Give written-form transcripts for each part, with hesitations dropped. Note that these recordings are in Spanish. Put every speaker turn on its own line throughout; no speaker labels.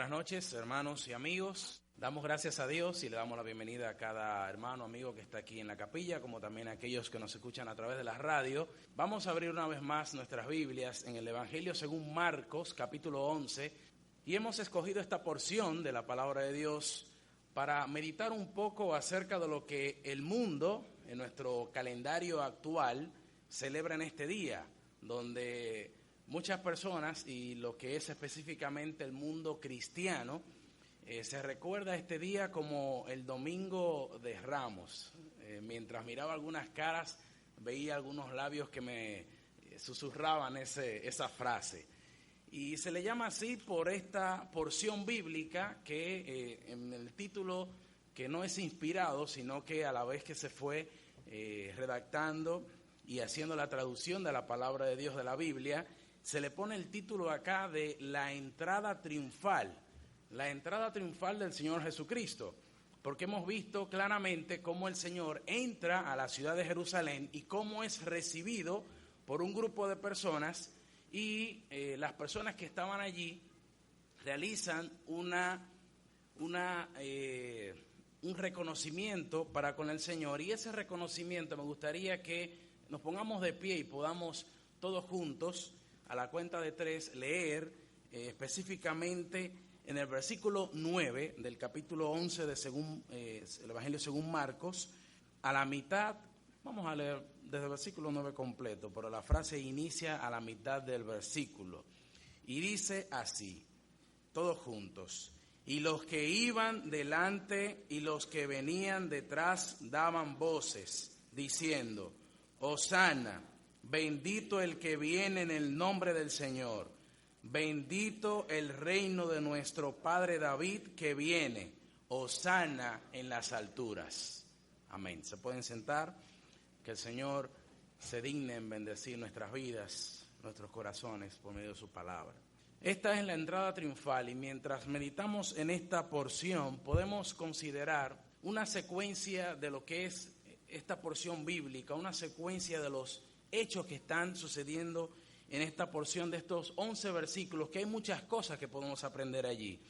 Buenas noches, hermanos y amigos. Damos gracias a Dios y le damos la bienvenida a cada hermano, amigo que está aquí en la capilla, como también a aquellos que nos escuchan a través de la radio. Vamos a abrir una vez más nuestras Biblias en el Evangelio según Marcos, capítulo 11, y hemos escogido esta porción de la palabra de Dios para meditar un poco acerca de lo que el mundo, en nuestro calendario actual, celebra en este día, donde muchas personas, y lo que es específicamente el mundo cristiano, se recuerda este día como el Domingo de Ramos. Mientras miraba algunas caras, veía algunos labios que me susurraban esa frase. Y se le llama así por esta porción bíblica que en el título, que no es inspirado, sino que a la vez que se fue redactando y haciendo la traducción de la palabra de Dios de la Biblia, se le pone el título acá de la entrada triunfal del Señor Jesucristo, porque hemos visto claramente cómo el Señor entra a la ciudad de Jerusalén y cómo es recibido por un grupo de personas, y las personas que estaban allí realizan un reconocimiento para con el Señor, y ese reconocimiento me gustaría que nos pongamos de pie y podamos todos juntos, a la cuenta de 3, leer específicamente en el versículo 9 del capítulo 11 de el Evangelio según Marcos, a la mitad. Vamos a leer desde el versículo 9 completo, pero la frase inicia a la mitad del versículo y dice así, todos juntos: y los que iban delante y los que venían detrás daban voces, diciendo: Hosana, bendito el que viene en el nombre del Señor, bendito el reino de nuestro Padre David que viene, Hosana en las alturas. Amén. Se pueden sentar. Que el Señor se digne en bendecir nuestras vidas, nuestros corazones por medio de su palabra. Esta es la entrada triunfal, y mientras meditamos en esta porción podemos considerar una secuencia de lo que es esta porción bíblica, una secuencia de los hechos que están sucediendo en esta porción de estos 11 versículos, que hay muchas cosas que podemos aprender allí.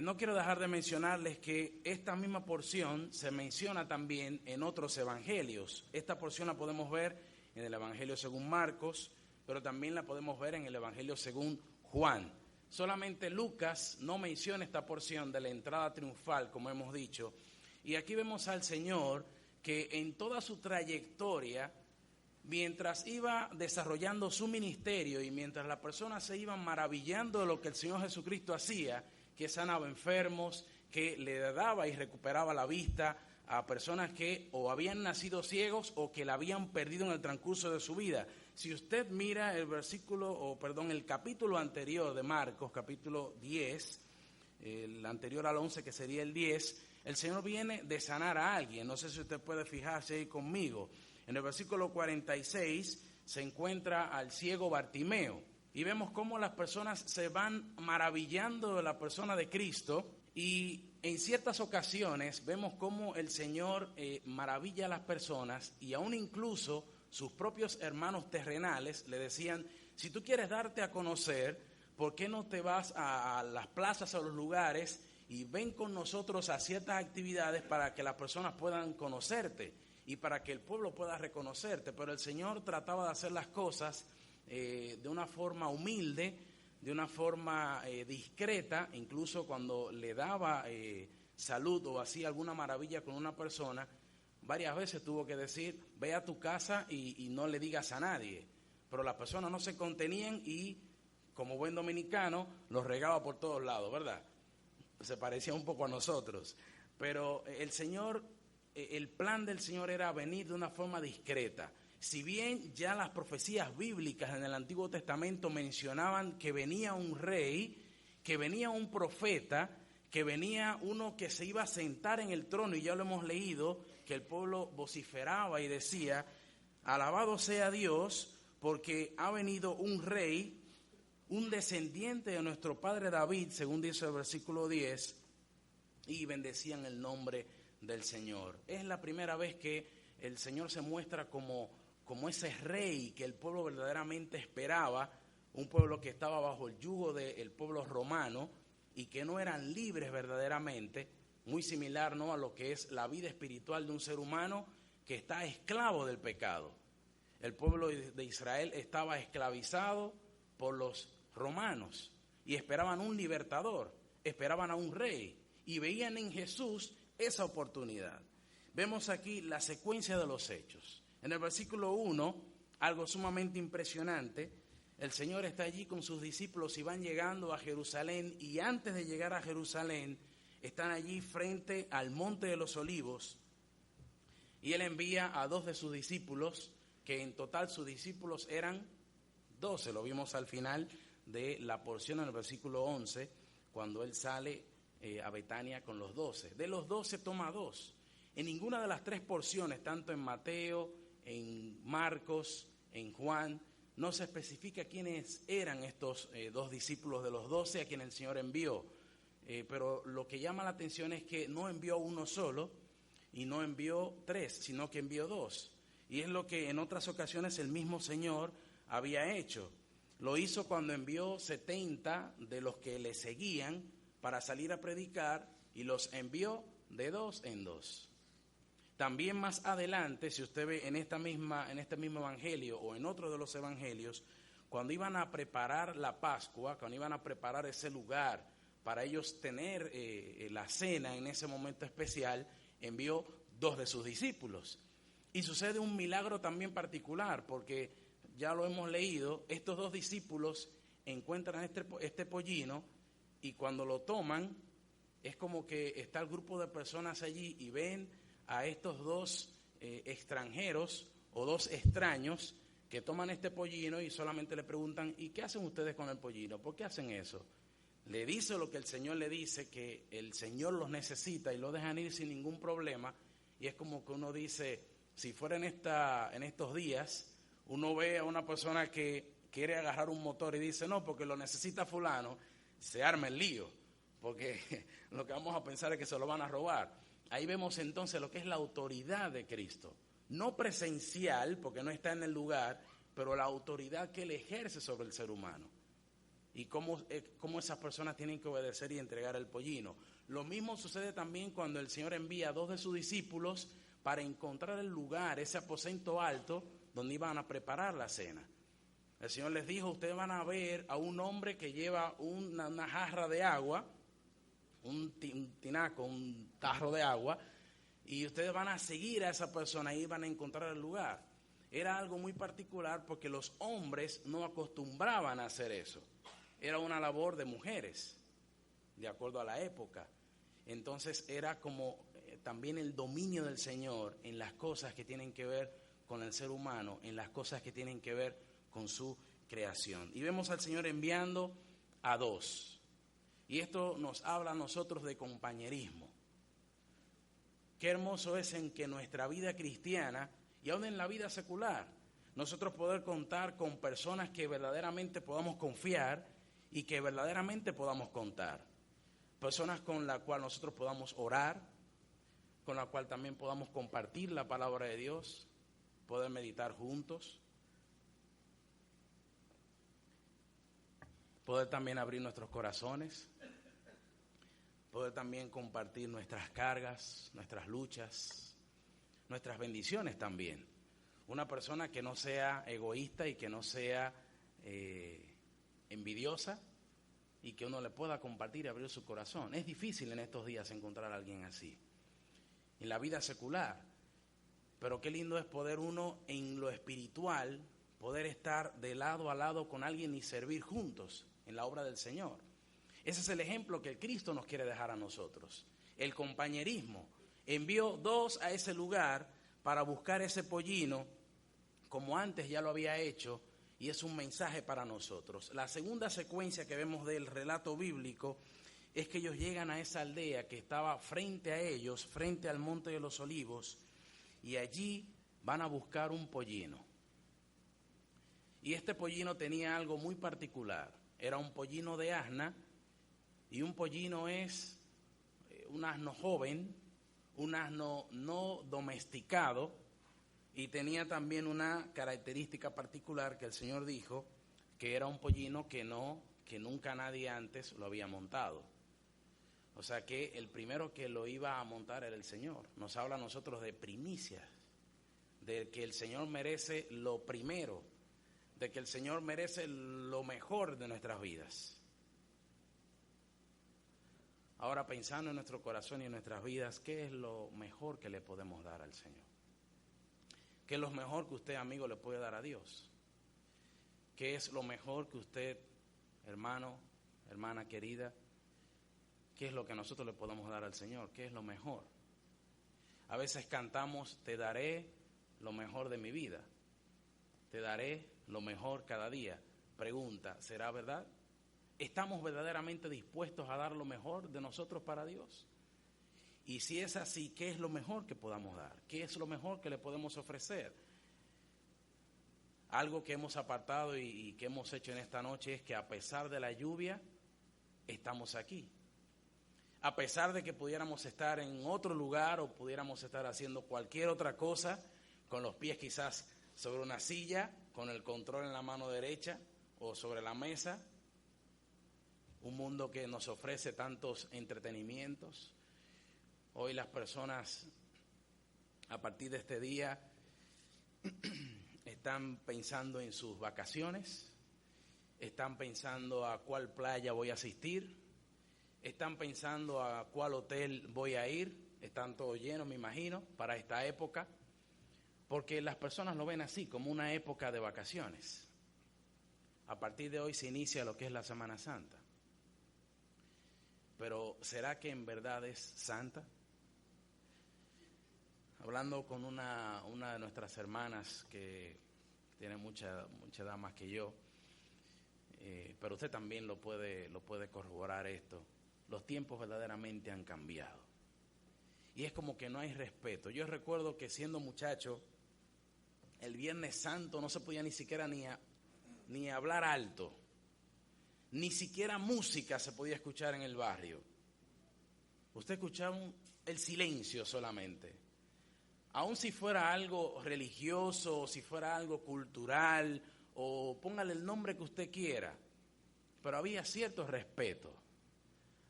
No quiero dejar de mencionarles que esta misma porción se menciona también en otros evangelios. Esta porción la podemos ver en el Evangelio según Marcos, pero también la podemos ver en el Evangelio según Juan. Solamente Lucas no menciona esta porción de la entrada triunfal, como hemos dicho. Y aquí vemos al Señor que en toda su trayectoria, mientras iba desarrollando su ministerio y mientras las personas se iban maravillando de lo que el Señor Jesucristo hacía, que sanaba enfermos, que le daba y recuperaba la vista a personas que o habían nacido ciegos o que la habían perdido en el transcurso de su vida. Si usted mira el capítulo anterior de Marcos, capítulo 10, el anterior al 11, que sería el 10, el Señor viene de sanar a alguien. No sé si usted puede fijarse ahí conmigo. En el versículo 46 se encuentra al ciego Bartimeo, y vemos cómo las personas se van maravillando de la persona de Cristo, y en ciertas ocasiones vemos cómo el Señor maravilla a las personas, y aún incluso sus propios hermanos terrenales le decían: si tú quieres darte a conocer, ¿por qué no te vas a las plazas, a los lugares, y ven con nosotros a ciertas actividades para que las personas puedan conocerte y para que el pueblo pueda reconocerte? Pero el Señor trataba de hacer las cosas de una forma humilde, de una forma discreta. Incluso cuando le daba salud o hacía alguna maravilla con una persona, varias veces tuvo que decir: ve a tu casa y no le digas a nadie. Pero las personas no se contenían y, como buen dominicano, los regaba por todos lados, ¿verdad? Se parecía un poco a nosotros. Pero el plan del Señor era venir de una forma discreta. Si bien ya las profecías bíblicas en el Antiguo Testamento mencionaban que venía un rey, que venía un profeta, que venía uno que se iba a sentar en el trono, y ya lo hemos leído, que el pueblo vociferaba y decía: alabado sea Dios, porque ha venido un rey, un descendiente de nuestro padre David, según dice el versículo 10, y bendecían el nombre del Señor. Es la primera vez que el Señor se muestra como ese rey que el pueblo verdaderamente esperaba, un pueblo que estaba bajo el yugo del pueblo romano, y que no eran libres verdaderamente, muy similar, ¿no?, a lo que es la vida espiritual de un ser humano que está esclavo del pecado. El pueblo de Israel estaba esclavizado por los romanos y esperaban un libertador, esperaban a un rey y veían en Jesús esa oportunidad. Vemos aquí la secuencia de los hechos. En el versículo 1, algo sumamente impresionante. El Señor está allí con sus discípulos y van llegando a Jerusalén, y antes de llegar a Jerusalén están allí frente al Monte de los Olivos, y Él envía a 2 de sus discípulos, que en total sus discípulos eran 12, lo vimos al final de la porción en el versículo 11, cuando Él sale a Betania con los 12. De los 12 toma 2. En ninguna de las 3 porciones, tanto en Mateo, en Marcos, en Juan, no se especifica quiénes eran estos 2 discípulos de los 12 a quienes el Señor envió. Pero lo que llama la atención es que no envió uno solo y no envió 3, sino que envió 2. Y es lo que en otras ocasiones el mismo Señor había hecho. Lo hizo cuando envió 70 de los que le seguían para salir a predicar, y los envió de 2 en 2. También más adelante, si usted ve en este mismo evangelio o en otro de los evangelios, cuando iban a preparar la Pascua, cuando iban a preparar ese lugar para ellos tener la cena en ese momento especial, envió 2 de sus discípulos. Y sucede un milagro también particular, porque ya lo hemos leído, estos 2 discípulos encuentran este pollino, y cuando lo toman, es como que está el grupo de personas allí y ven a estos 2 extranjeros o 2 extraños que toman este pollino y solamente le preguntan: ¿y qué hacen ustedes con el pollino? ¿Por qué hacen eso? Le dice lo que el Señor le dice, que el Señor los necesita, y lo dejan ir sin ningún problema. Y es como que uno dice, si fuera en estos días, uno ve a una persona que quiere agarrar un motor y dice: no, porque lo necesita fulano, se arma el lío, porque lo que vamos a pensar es que se lo van a robar. Ahí vemos entonces lo que es la autoridad de Cristo, no presencial, porque no está en el lugar, pero la autoridad que Él ejerce sobre el ser humano, y cómo esas personas tienen que obedecer y entregar el pollino. Lo mismo sucede también cuando el Señor envía a 2 de sus discípulos para encontrar el lugar, ese aposento alto, donde iban a preparar la cena. El Señor les dijo: ustedes van a ver a un hombre que lleva una jarra de agua, un tinaco, un tarro de agua, y ustedes van a seguir a esa persona y van a encontrar el lugar. Era algo muy particular porque los hombres no acostumbraban a hacer eso. Era una labor de mujeres, de acuerdo a la época. Entonces era como también el dominio del Señor en las cosas que tienen que ver con el ser humano, en las cosas que tienen que ver con su creación. Y vemos al Señor enviando a 2. Y esto nos habla a nosotros de compañerismo. Qué hermoso es en que nuestra vida cristiana, y aún en la vida secular, nosotros poder contar con personas que verdaderamente podamos confiar y que verdaderamente podamos contar. Personas con las cuales nosotros podamos orar, con la cual también podamos compartir la palabra de Dios, poder meditar juntos, poder también abrir nuestros corazones, poder también compartir nuestras cargas, nuestras luchas, nuestras bendiciones también. Una persona que no sea egoísta y que no sea envidiosa, y que uno le pueda compartir y abrir su corazón. Es difícil en estos días encontrar a alguien así, en la vida secular. Pero qué lindo es poder uno en lo espiritual, poder estar de lado a lado con alguien y servir juntos en la obra del Señor. Ese es el ejemplo que el Cristo nos quiere dejar a nosotros. El compañerismo. Envió 2 a ese lugar para buscar ese pollino, como antes ya lo había hecho, y es un mensaje para nosotros. La segunda secuencia que vemos del relato bíblico es que ellos llegan a esa aldea que estaba frente a ellos, frente al Monte de los Olivos, y allí van a buscar un pollino. Y este pollino tenía algo muy particular. Era un pollino de asna, y un pollino es un asno joven, un asno no domesticado, y tenía también una característica particular que el Señor dijo, que era un pollino que nunca nadie antes lo había montado. O sea que el primero que lo iba a montar era el Señor. Nos habla a nosotros de primicias, de que el Señor merece lo primero, de que el Señor merece lo mejor de nuestras vidas. Ahora, pensando en nuestro corazón y en nuestras vidas, ¿qué es lo mejor que le podemos dar al Señor? ¿Qué es lo mejor que usted, amigo, le puede dar a Dios? ¿Qué es lo mejor que usted, hermano, hermana querida, qué es lo que nosotros le podemos dar al Señor? ¿Qué es lo mejor? A veces cantamos, te daré lo mejor de mi vida, te daré lo mejor cada día. Pregunta, ¿será verdad? ¿Estamos verdaderamente dispuestos a dar lo mejor de nosotros para Dios? Y si es así, ¿qué es lo mejor que podamos dar? ¿Qué es lo mejor que le podemos ofrecer? Algo que hemos apartado y que hemos hecho en esta noche es que a pesar de la lluvia, estamos aquí. A pesar de que pudiéramos estar en otro lugar o pudiéramos estar haciendo cualquier otra cosa, con los pies quizás sobre una silla, con el control en la mano derecha o sobre la mesa, un mundo que nos ofrece tantos entretenimientos. Hoy las personas, a partir de este día, están pensando en sus vacaciones, están pensando a cuál playa voy a asistir, están pensando a cuál hotel voy a ir, están todos llenos, me imagino, para esta época, porque las personas lo ven así, como una época de vacaciones. A partir de hoy se inicia lo que es la Semana Santa. Pero ¿será que en verdad es santa? Hablando con una de nuestras hermanas que tiene mucha edad más que yo, pero usted también lo puede corroborar esto. Los tiempos verdaderamente han cambiado. Y es como que no hay respeto. Yo recuerdo que siendo muchacho, el Viernes Santo no se podía ni siquiera ni hablar alto. Ni siquiera música se podía escuchar en el barrio. Usted escuchaba el silencio solamente. Aun si fuera algo religioso, o si fuera algo cultural, o póngale el nombre que usted quiera, pero había cierto respeto,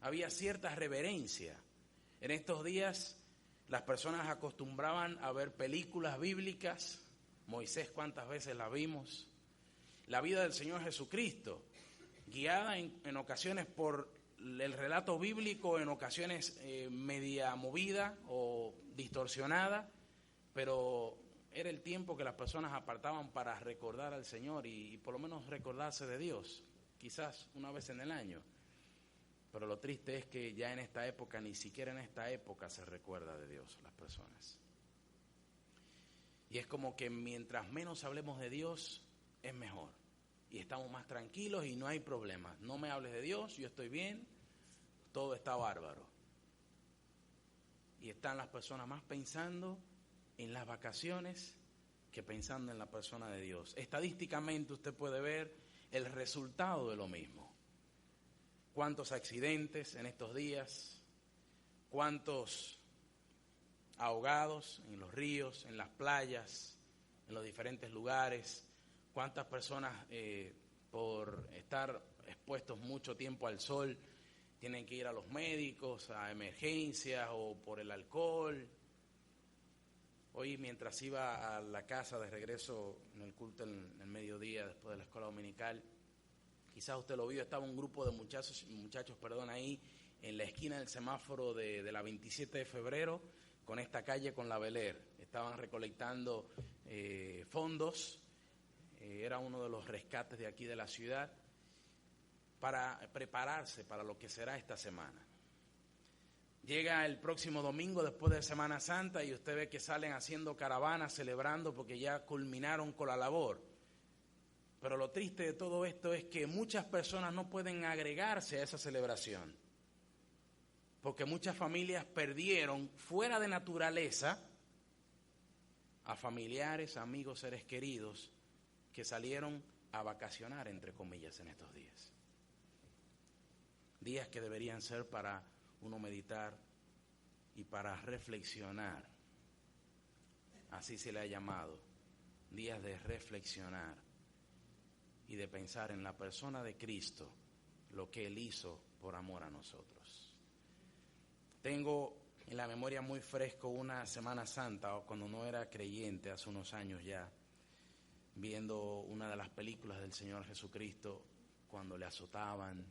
había cierta reverencia. En estos días las personas acostumbraban a ver películas bíblicas. Moisés, ¿cuántas veces la vimos? La vida del Señor Jesucristo, guiada en ocasiones por el relato bíblico, en ocasiones media movida o distorsionada, pero era el tiempo que las personas apartaban para recordar al Señor y por lo menos recordarse de Dios, quizás una vez en el año. Pero lo triste es que ya en esta época, ni siquiera en esta época se recuerda de Dios las personas. Y es como que mientras menos hablemos de Dios, es mejor. Y estamos más tranquilos y no hay problemas. No me hables de Dios, yo estoy bien, todo está bárbaro. Y están las personas más pensando en las vacaciones que pensando en la persona de Dios. Estadísticamente usted puede ver el resultado de lo mismo. Cuántos accidentes en estos días, cuántos ahogados en los ríos, en las playas, en los diferentes lugares. ¿Cuántas personas por estar expuestos mucho tiempo al sol tienen que ir a los médicos, a emergencias o por el alcohol? Hoy mientras iba a la casa de regreso en el culto en el mediodía después de la escuela dominical, quizás usted lo vio, estaba un grupo de muchachos ahí en la esquina del semáforo de la 27 de febrero con esta calle con la Beler. Estaban recolectando fondos. Era uno de los rescates de aquí de la ciudad para prepararse para lo que será esta semana. Llega el próximo domingo después de Semana Santa y usted ve que salen haciendo caravanas, celebrando porque ya culminaron con la labor. Pero lo triste de todo esto es que muchas personas no pueden agregarse a esa celebración, porque muchas familias perdieron fuera de naturaleza a familiares, amigos, seres queridos que salieron a vacacionar, entre comillas, en estos días. Días que deberían ser para uno meditar y para reflexionar. Así se le ha llamado, días de reflexionar y de pensar en la persona de Cristo, lo que Él hizo por amor a nosotros. Tengo en la memoria muy fresco una Semana Santa, o cuando no era creyente, hace unos años ya, viendo una de las películas del Señor Jesucristo, cuando le azotaban,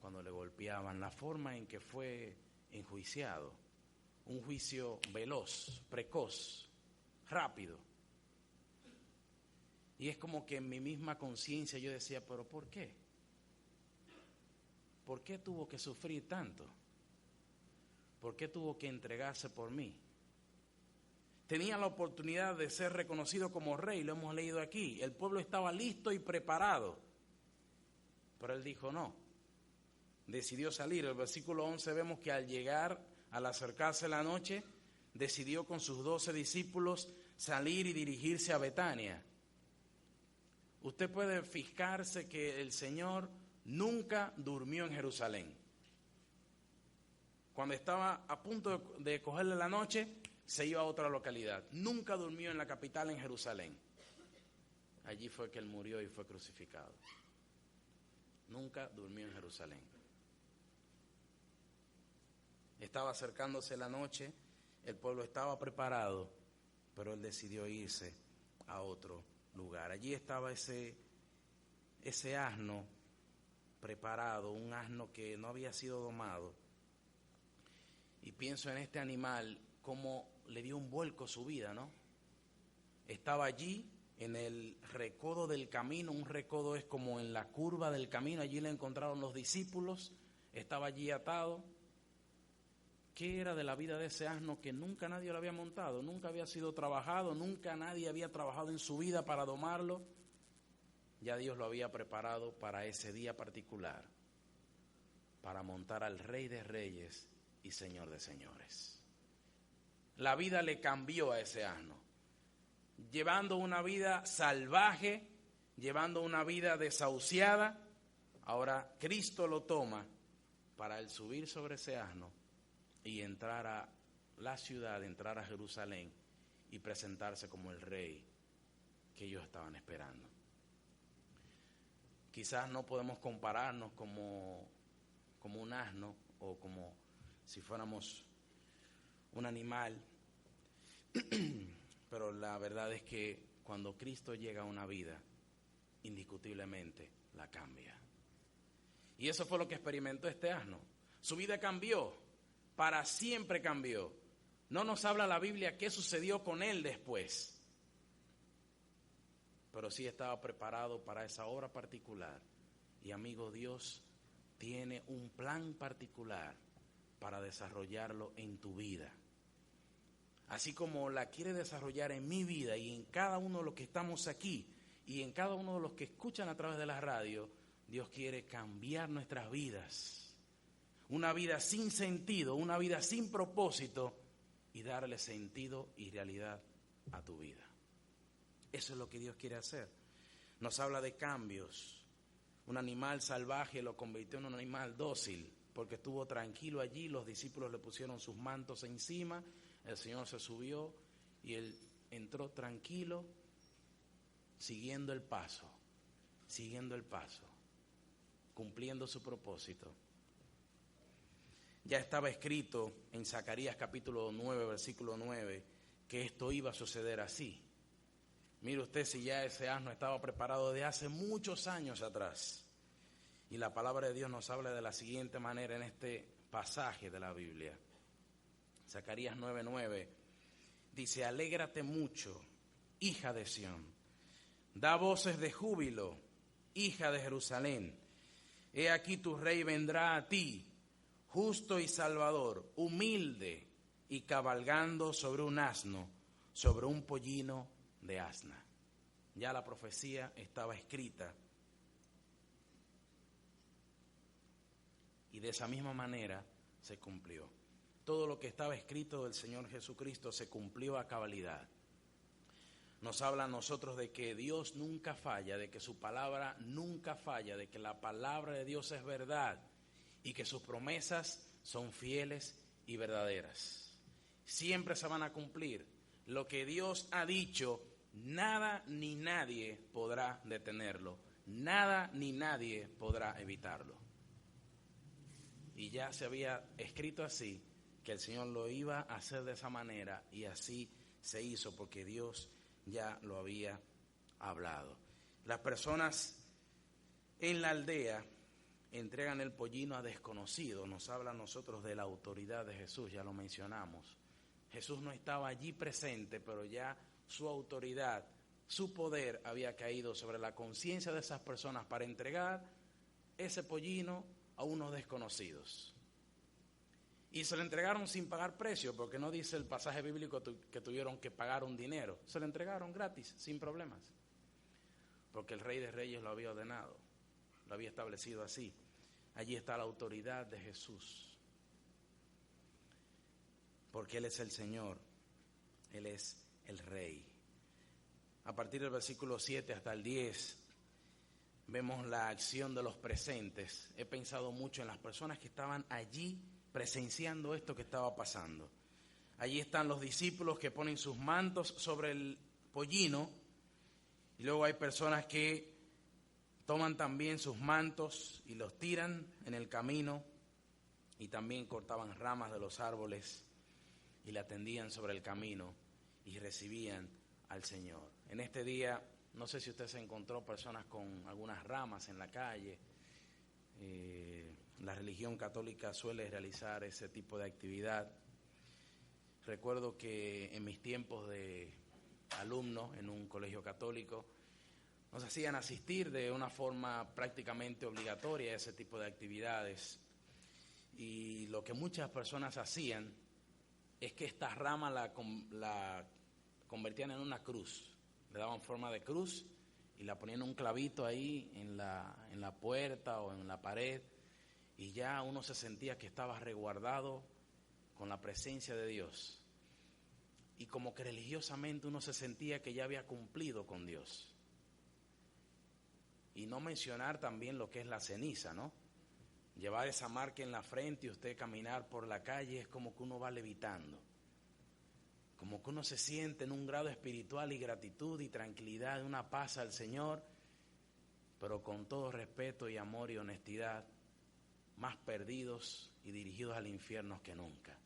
cuando le golpeaban, la forma en que fue enjuiciado, un juicio veloz, precoz, rápido. Y es como que en mi misma conciencia yo decía, ¿pero por qué? ¿Por qué tuvo que sufrir tanto? ¿Por qué tuvo que entregarse por mí? Tenía la oportunidad de ser reconocido como rey, lo hemos leído aquí. El pueblo estaba listo y preparado, pero él dijo no. Decidió salir. El versículo 11 vemos que al acercarse la noche, decidió con sus 12 discípulos salir y dirigirse a Betania. Usted puede fijarse que el Señor nunca durmió en Jerusalén. Cuando estaba a punto de cogerle la noche, se iba a otra localidad. Nunca durmió en la capital, en Jerusalén. Allí fue que él murió y fue crucificado. Nunca durmió en Jerusalén. Estaba acercándose la noche, el pueblo estaba preparado, pero él decidió irse a otro lugar. Allí estaba ese asno preparado, un asno que no había sido domado. Y pienso en este animal, cómo le dio un vuelco a su vida, ¿no? Estaba allí en el recodo del camino. Un recodo es como en la curva del camino. Allí le encontraron los discípulos. Estaba allí atado. ¿Qué era de la vida de ese asno que nunca nadie lo había montado? Nunca había sido trabajado, nunca nadie había trabajado en su vida para domarlo. Ya Dios lo había preparado para ese día particular, para montar al Rey de Reyes y Señor de Señores. La vida le cambió a ese asno, llevando una vida salvaje, llevando una vida desahuciada. Ahora Cristo lo toma para él subir sobre ese asno y entrar a la ciudad, entrar a Jerusalén y presentarse como el rey que ellos estaban esperando. Quizás no podemos compararnos como un asno o como si fuéramos un animal, pero la verdad es que cuando Cristo llega a una vida, indiscutiblemente la cambia. Y eso fue lo que experimentó este asno. Su vida cambió. Para siempre cambió. No nos habla la Biblia qué sucedió con él después, pero sí estaba preparado para esa hora particular. Y amigo, Dios tiene un plan particular para desarrollarlo en tu vida. Así como la quiere desarrollar en mi vida y en cada uno de los que estamos aquí y en cada uno de los que escuchan a través de la radio, Dios quiere cambiar nuestras vidas. Una vida sin sentido, una vida sin propósito, y darle sentido y realidad a tu vida. Eso es lo que Dios quiere hacer. Nos habla de cambios. Un animal salvaje lo convirtió en un animal dócil, porque estuvo tranquilo allí. Los discípulos le pusieron sus mantos encima, el Señor se subió y él entró tranquilo, siguiendo el paso, cumpliendo su propósito. Ya estaba escrito en Zacarías capítulo 9, versículo 9, que esto iba a suceder así. Mire usted si ya ese asno estaba preparado de hace muchos años atrás. Y la palabra de Dios nos habla de la siguiente manera en este pasaje de la Biblia. Zacarías 9:9 dice: alégrate mucho, hija de Sión, da voces de júbilo, hija de Jerusalén. He aquí tu rey vendrá a ti, justo y salvador, humilde y cabalgando sobre un asno, sobre un pollino de asna. Ya la profecía estaba escrita. Y de esa misma manera se cumplió. Todo lo que estaba escrito del Señor Jesucristo se cumplió a cabalidad. Nos habla a nosotros de que Dios nunca falla, de que su palabra nunca falla, de que la palabra de Dios es verdad y que sus promesas son fieles y verdaderas. Siempre se van a cumplir. Lo que Dios ha dicho, nada ni nadie podrá detenerlo. Nada ni nadie podrá evitarlo. y ya se había escrito así, que el Señor lo iba a hacer de esa manera, y así se hizo porque Dios ya lo había hablado. Las personas en la aldea entregan el pollino a desconocidos. Nos habla a nosotros de la autoridad de Jesús, ya lo mencionamos. Jesús no estaba allí presente, pero ya su autoridad, su poder había caído sobre la conciencia de esas personas para entregar ese pollino a unos desconocidos. Y se lo entregaron sin pagar precio, porque no dice el pasaje bíblico que tuvieron que pagar un dinero. Se lo entregaron gratis, sin problemas, porque el Rey de Reyes lo había ordenado, lo había establecido así. Allí está la autoridad de Jesús, porque Él es el Señor, Él es el Rey. A partir del versículo 7 hasta el 10, vemos la acción de los presentes. He pensado mucho en las personas que estaban allí presenciando esto que estaba pasando. Allí están los discípulos que ponen sus mantos sobre el pollino, y luego hay personas que toman también sus mantos y los tiran en el camino, y también cortaban ramas de los árboles y la tendían sobre el camino y recibían al Señor. En este día, no sé si usted se encontró personas con algunas ramas en la calle. La religión católica suele realizar ese tipo de actividad. Recuerdo que en mis tiempos de alumno en un colegio católico, nos hacían asistir de una forma prácticamente obligatoria a ese tipo de actividades. Y lo que muchas personas hacían es que esta rama la convertían en una cruz. Le daban forma de cruz y la ponían un clavito ahí en la puerta o en la pared, y ya uno se sentía que estaba resguardado con la presencia de Dios. Y como que religiosamente uno se sentía que ya había cumplido con Dios. Y no mencionar también lo que es la ceniza, ¿no? Llevar esa marca en la frente y usted caminar por la calle es como que uno va levitando. Como que uno se siente en un grado espiritual y gratitud y tranquilidad, una paz al Señor, pero con todo respeto y amor y honestidad, más perdidos y dirigidos al infierno que nunca.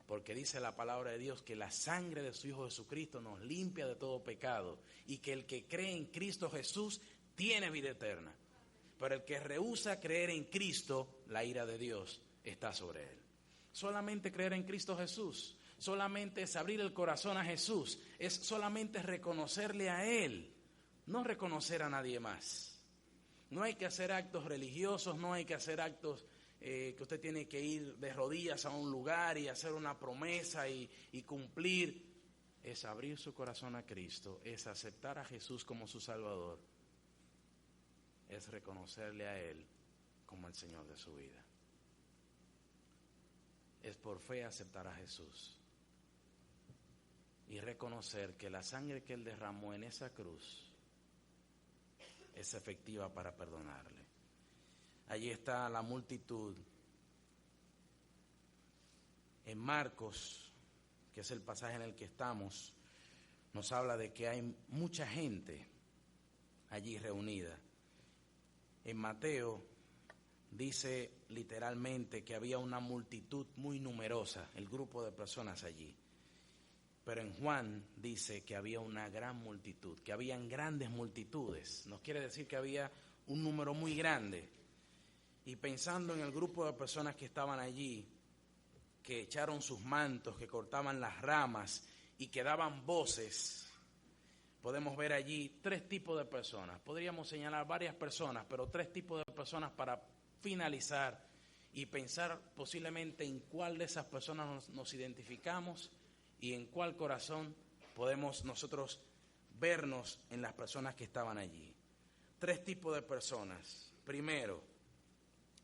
Porque dice la palabra de Dios que la sangre de su Hijo Jesucristo nos limpia de todo pecado, y que el que cree en Cristo Jesús tiene vida eterna. Pero el que rehúsa creer en Cristo, la ira de Dios está sobre él. Solamente creer en Cristo Jesús, solamente es abrir el corazón a Jesús, es solamente reconocerle a Él, no reconocer a nadie más. No hay que hacer actos religiosos, no hay que hacer actos que usted tiene que ir de rodillas a un lugar y hacer una promesa y cumplir. Es abrir su corazón a Cristo, es aceptar a Jesús como su Salvador, es reconocerle a Él como el Señor de su vida. Es por fe aceptar a Jesús y reconocer que la sangre que Él derramó en esa cruz es efectiva para perdonarle. Allí está la multitud. En Marcos, que es el pasaje en el que estamos, nos habla de que hay mucha gente allí reunida. En Mateo dice literalmente que había una multitud muy numerosa, el grupo de personas allí. Pero en Juan dice que había una gran multitud, que habían grandes multitudes. Nos quiere decir que había un número muy grande. Y pensando en el grupo de personas que estaban allí, que echaron sus mantos, que cortaban las ramas y que daban voces, podemos ver allí tres tipos de personas. Podríamos señalar varias personas, pero tres tipos de personas para finalizar y pensar posiblemente en cuál de esas personas nos identificamos y en cuál corazón podemos nosotros vernos en las personas que estaban allí. Tres tipos de personas. Primero,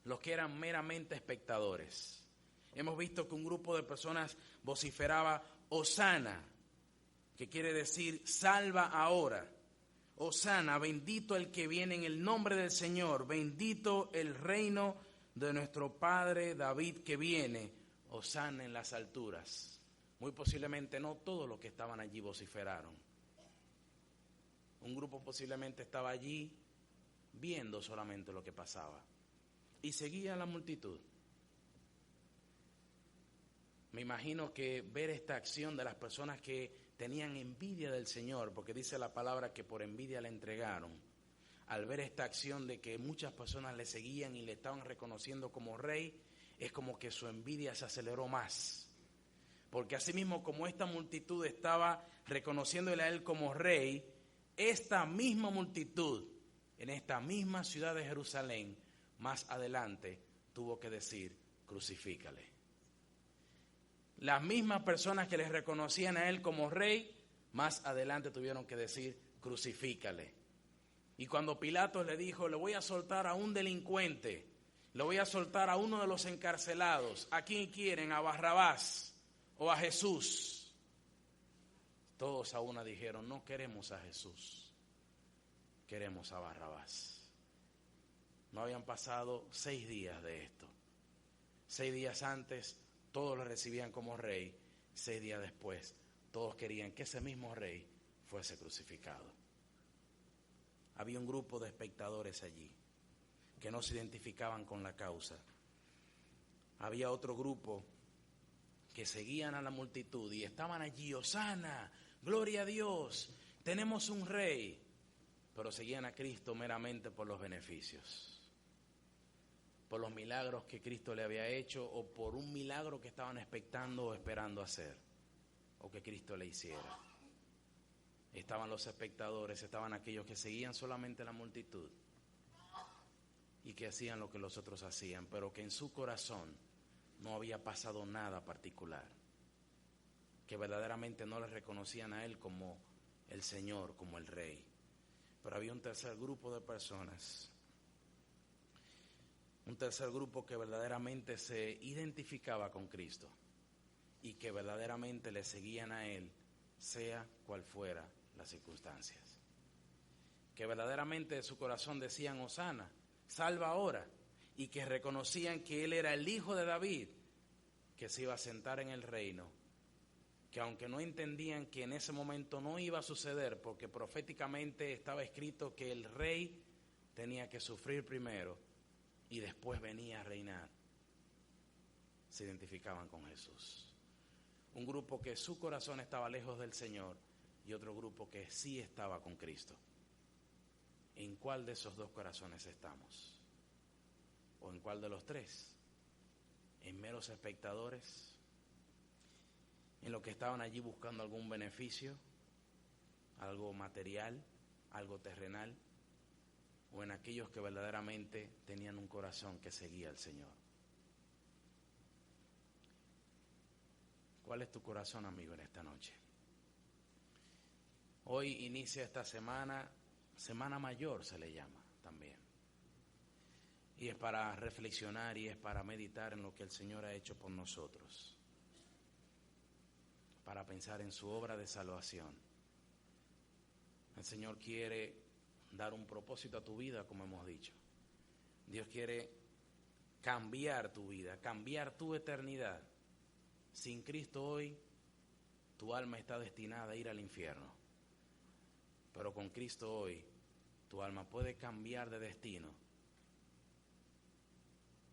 los que eran meramente espectadores. Hemos visto que un grupo de personas vociferaba Hosana, que quiere decir salva ahora. Hosana, bendito el que viene en el nombre del Señor, bendito el reino de nuestro Padre David que viene. Hosana en las alturas. Muy posiblemente no todos los que estaban allí vociferaron. Un grupo posiblemente estaba allí viendo solamente lo que pasaba y seguía la multitud. Me imagino que ver esta acción de las personas que tenían envidia del Señor, porque dice la palabra que por envidia le entregaron, al ver esta acción de que muchas personas le seguían y le estaban reconociendo como rey, es como que su envidia se aceleró más. Porque así mismo como esta multitud estaba reconociéndole a él como rey, esta misma multitud en esta misma ciudad de Jerusalén, más adelante, tuvo que decir, crucifícale. Las mismas personas que les reconocían a él como rey, más adelante tuvieron que decir, crucifícale. Y cuando Pilato le dijo, le voy a soltar a un delincuente, le voy a soltar a uno de los encarcelados, ¿a quién quieren? ¿A Barrabás o a Jesús? Todos a una dijeron, no queremos a Jesús, queremos a Barrabás. No habían pasado 6 días de esto. 6 días antes, todos lo recibían como rey. 6 días después, todos querían que ese mismo rey fuese crucificado. Había un grupo de espectadores allí que no se identificaban con la causa. Había otro grupo que seguían a la multitud y estaban allí, Hosana, gloria a Dios, tenemos un rey, pero seguían a Cristo meramente por los beneficios, por los milagros que Cristo le había hecho o por un milagro que estaban expectando o esperando hacer o que Cristo le hiciera. Estaban los espectadores, estaban aquellos que seguían solamente la multitud y que hacían lo que los otros hacían, pero que en su corazón no había pasado nada particular, que verdaderamente no le reconocían a él como el Señor, como el Rey. Pero había un tercer grupo de personas, un tercer grupo que verdaderamente se identificaba con Cristo y que verdaderamente le seguían a él, sea cual fuera las circunstancias, que verdaderamente de su corazón decían Hosana, salva ahora, y que reconocían que él era el hijo de David, que se iba a sentar en el reino, que aunque no entendían que en ese momento no iba a suceder, porque proféticamente estaba escrito que el rey tenía que sufrir primero y después venía a reinar, se identificaban con Jesús. Un grupo que su corazón estaba lejos del Señor y otro grupo que sí estaba con Cristo. ¿En cuál de esos dos corazones estamos? ¿O en cuál de los tres? ¿En meros espectadores? ¿En los que estaban allí buscando algún beneficio? ¿Algo material? ¿Algo terrenal? ¿O en aquellos que verdaderamente tenían un corazón que seguía al Señor? ¿Cuál es tu corazón, amigo, en esta noche? Hoy inicia esta semana, Semana Mayor se le llama también. Y es para reflexionar y es para meditar en lo que el Señor ha hecho por nosotros. Para pensar en su obra de salvación. El Señor quiere dar un propósito a tu vida, como hemos dicho. Dios quiere cambiar tu vida, cambiar tu eternidad. Sin Cristo hoy, tu alma está destinada a ir al infierno. Pero con Cristo hoy, tu alma puede cambiar de destino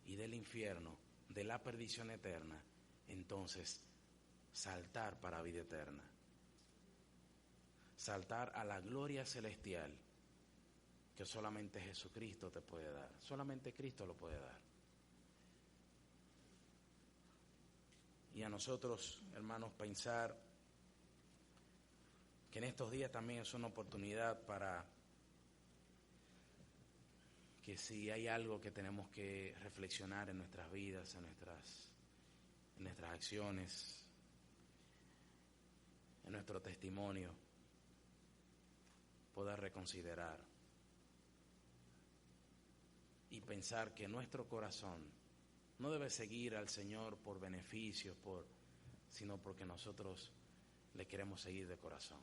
y del infierno, de la perdición eterna, entonces saltar para vida eterna. Saltar a la gloria celestial que solamente Jesucristo te puede dar. Solamente Cristo lo puede dar. Y a nosotros, hermanos, pensar que en estos días también es una oportunidad para que si hay algo que tenemos que reflexionar en nuestras vidas, en nuestras acciones, en nuestro testimonio, poder reconsiderar y pensar que nuestro corazón no debe seguir al Señor por beneficios, sino porque nosotros le queremos seguir de corazón.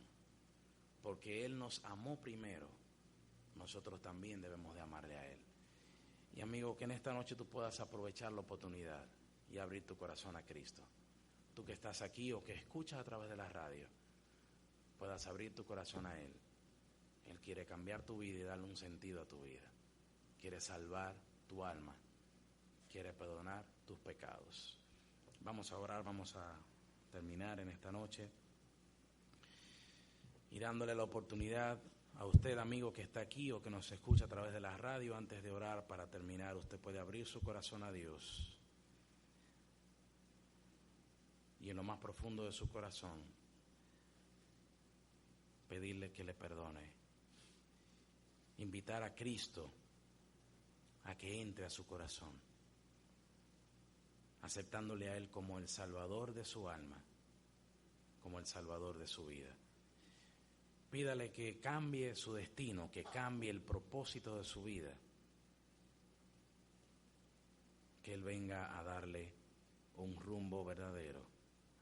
Porque Él nos amó primero, nosotros también debemos de amarle a Él. Y amigo, que en esta noche tú puedas aprovechar la oportunidad y abrir tu corazón a Cristo. Tú que estás aquí o que escuchas a través de la radio, puedas abrir tu corazón a Él. Él quiere cambiar tu vida y darle un sentido a tu vida. Quiere salvar tu alma. Quiere perdonar tus pecados. Vamos a orar, vamos a terminar en esta noche y dándole la oportunidad a usted, amigo, que está aquí o que nos escucha a través de la radio. Antes de orar, para terminar, usted puede abrir su corazón a Dios y en lo más profundo de su corazón pedirle que le perdone, invitar a Cristo a que entre a su corazón, aceptándole a Él como el Salvador de su alma, como el Salvador de su vida. Pídale que cambie su destino, que cambie el propósito de su vida, que Él venga a darle un rumbo verdadero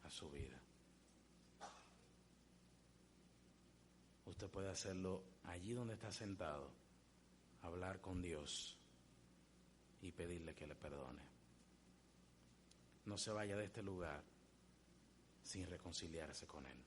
a su vida. Usted puede hacerlo allí donde está sentado, hablar con Dios y pedirle que le perdone. No se vaya de este lugar sin reconciliarse con Él.